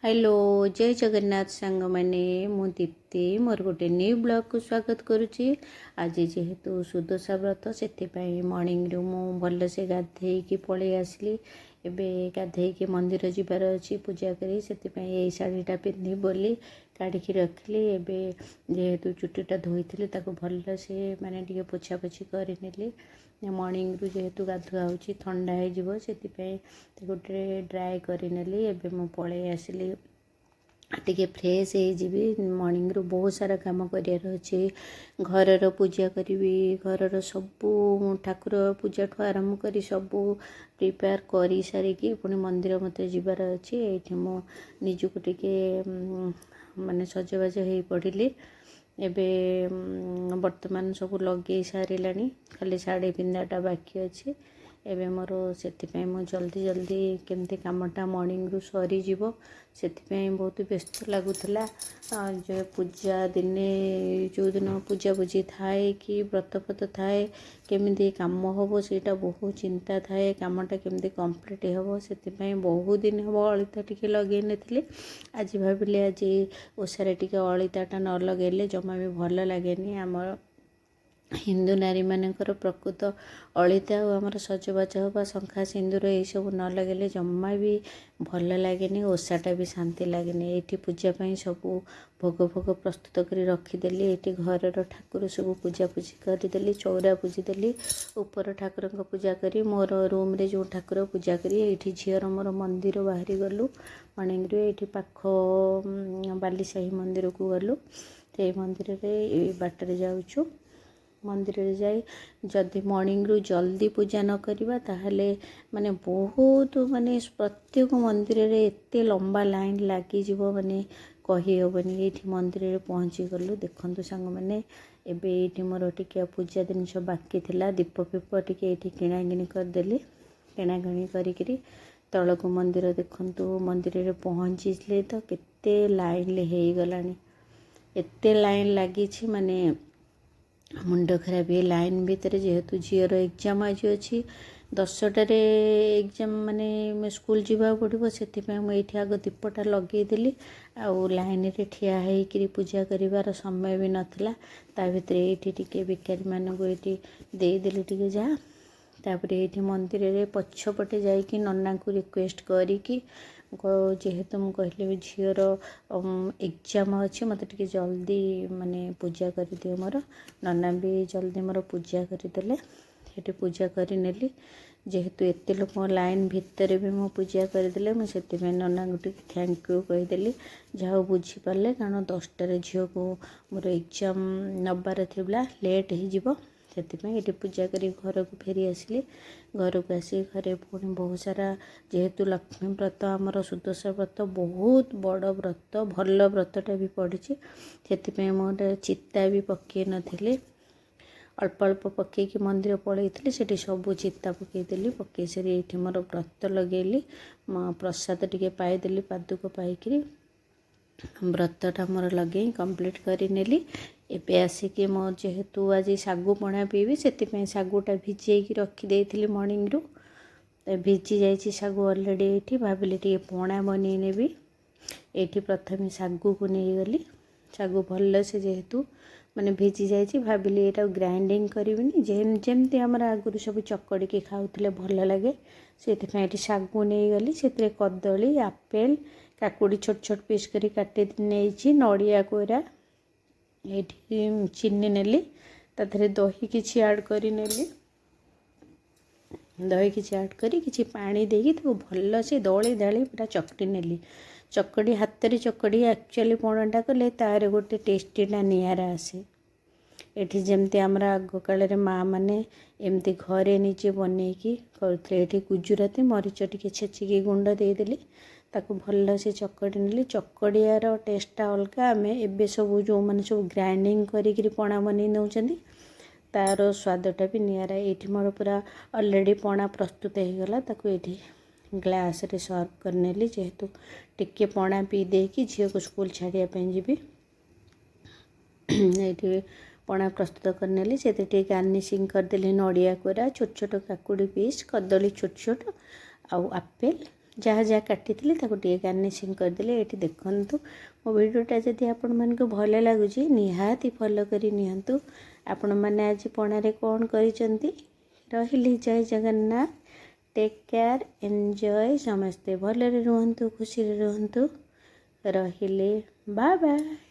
Hello जय जगन्नाथ सांग मैंने मु दीप्ति मोर गोटे न्यू ब्लॉग को स्वागत करुच्ची। आज जेहेतु सुदशा व्रत से मॉर्निंग रु मु भल से गाधे पलि आसली। एबे गाधे मंदिर जीवार अच्छी पूजा करी से शाढ़ीटा पिंधि बोली काढ़ी रखली। एबे जेहेतु चुटीटा धोई भल से माने टिके पोछा पोछी करनेली। मॉर्निंग रु जेहेतु गाधुआ होची ठंडा हो से गोटे ड्राए करनेली। एबे मु पलि आसली टिके फ्रेश हो मॉर्निंग रु बहुत सारा काम कर अच्छे। घरर पूजा करी घरर सबू ठाकुर पूजा ठू आरंभ कर सबू प्रिपेयर कर सारिकी पुणी मंदिर मत जीवार अच्छे। ये मो निजुक टिके माने सजबाज हो पड़िली। एबे वर्तमान सब लगे सारा खाली शाढ़ी पिंधाटा बाकी अच्छे। एबे मोर से जल्दी जल्दी केमती कामटा मॉर्निंग रु सरी जीवो से बहुत व्यस्त लगुला। जो पूजा दिने जो दिन पूजा पूजी थाए कि व्रत फत थाए केमी कम हम सेटा बहुत चिंता थाए कामटा केमती कम्प्लीट हम से बहुत दिन हम अलिता टिके लगे नी। आज भाविले आज ओषारे टिके अलिताटा न लगेले जमा भी भल लगे। आम हिंदू नारी मानकर प्रकृत अलिता आमर सजबाज हवा शंखा सिंदूर ये सब न लगे जमा भी भल लगे। ओषाटा भी शांति लगे। ये पूजापी सब भोग भोग प्रस्तुत कर रखीदेली। ये घर ठाकुर सब पूजा पूजी करदेली चौरा पूजिदेली ऊपर ठाकुर पूजा करी मोर रूम रे जो ठाकुर पूजा करी ये झीर मोर मंदिर बाहरी गलु। मॉर्निंग ये पाख बालीसाही मंदिर को गलु। तो मंदिर रे बाटर जाऊँ मंदिर जाई जदि मॉर्निंग रु जल्दी पूजा न करिबा ताहले माने बहुत माने प्रत्येक मंदिर रे एते लंबा लाइन लागी जीवो माने कही हेबनी। ये मंदिर रे पहुँची गलु देखंतु सांग माने एबे ये मोर टिके पूजा जिनिस बाकी थिला दीप फीप टिके ये किणाकिणी करदेली। किणाकिणी करी तलको मंदिर देखंतु मंदिर रे पहुँचले तो केते लाइन हो गलानी। एते लाइन लगी माने मुंड खराब ये लाइन भितर जेहेतु झीर एग्जाम आज अच्छी 10टार एग्जाम माने स्कूल जावा पड़ो से मुझे आग दीपटा लगेदेली। आउ लाइन रे ठिया होकर पूजा करिवार समय भी नाला ता भीतर ये टिके बेकारी मानक ये देदेली टिके जहाँ तापर ये मंदिर रे पछपटे जाइकी नना को रिक्वेस्ट करी जेहेतु मुझे कहली झीर एग्जाम अच्छे मत टे जल्दी माने पूजा कर दियो मोर नना भी जल्दी मोर पूजा करदेले। ये पूजा करनेली जेहेतु एत लोक लाइन भितर भी मो पूजा करदेले मुझे नना गोटे थैंक यू कहीदेली जहाँ बुझीपारे कारण 10टार झील को मोर एग्जाम नबार थी लेट हो ये पूजा करी घर को फेरी आसली। घर को आसी घरे पुणी बहुत सारा जेहेतु लक्ष्मी व्रत आमर सुदशा व्रत बहुत बड़ व्रत भल व्रतटा भी पड़ी से मोटे चिता भी पकई नी अल्प अल्प पकईकि मंदिर पलैली से सब चिता पकईदेली पकई सारी ये मोर व्रत लगेली प्रसाद टिके पाईदेली पादुक पाइकी व्रतटा मोर लगे कंप्लीट करनेली। एबे आसिक मो जेहेतु आज सागु पणा पीबी से सागुटा भिजेकी रखीदे मॉर्निंग रु भिजी जाइए सागु अलरेडी ये भाविली टे पणा बन नेबी। ये प्रथम सागु को नहीं गली सागु भल से जेहेतु माने भिजी जाइए भाविली ये ग्राइंडिंग करी जमती आम आगुरी सब चकड़ी खाऊले भल लगे से सागु नहीं गली से कदली आपेल काकुड़ी छोट छोट पीस करी काटी नहीं नड़िया कोरा ये चीनी नेली ताधरे दही किछि ऐड करी नेली दही किछि ऐड करी किछि पानी देकी ताको भल से दली दाली पूरा चकटी नेली चकड़ी हाथ रे चकड़ी एक्चुअली पणाटा कले तार गोटे टेस्टीटा नियारा आसे। ये जमती आमर आग काल माँ मैंने एमती घरे निजे बनईकी करते ये गुजराती मरीच टे छेचिकी गुंड देदेली ताको भल से चकड़ी नेली चकड़ियार टेस्टा अलग आम ए सब जो मैंने सब ग्राइंडिंग करी पणा बन नौ तार स्वादटा भी नियारा। ये मोर पूरा अलरेडी पणा प्रस्तुत होगला ताको ये ग्लास रे सर्व करनेली जेहेतु टिके पणा पी देकी झील को स्कूल छाड़ियापी जीवी ये पणा प्रस्तुत करनेली से गार्निशिंग करदेली नड़िया कोरा छोट छोट काकुड़ी पीस कदली छोट छोट आउ आपेल जहाँ जहाँ काटी ताको गार्निशिंग करदेले। ये देखूँ मो भिडियोटा जदि आपण मानक भल लगुच निहाती फॉलो करी नियंतु। आपण मैंने आज पणारे कौन करिसेंती। रहिली जय जगन्नाथ। टेक केयर एंजॉय समस्ते भलरे रुहंतु खुशी रुहंतु। रहिले बाय बाय।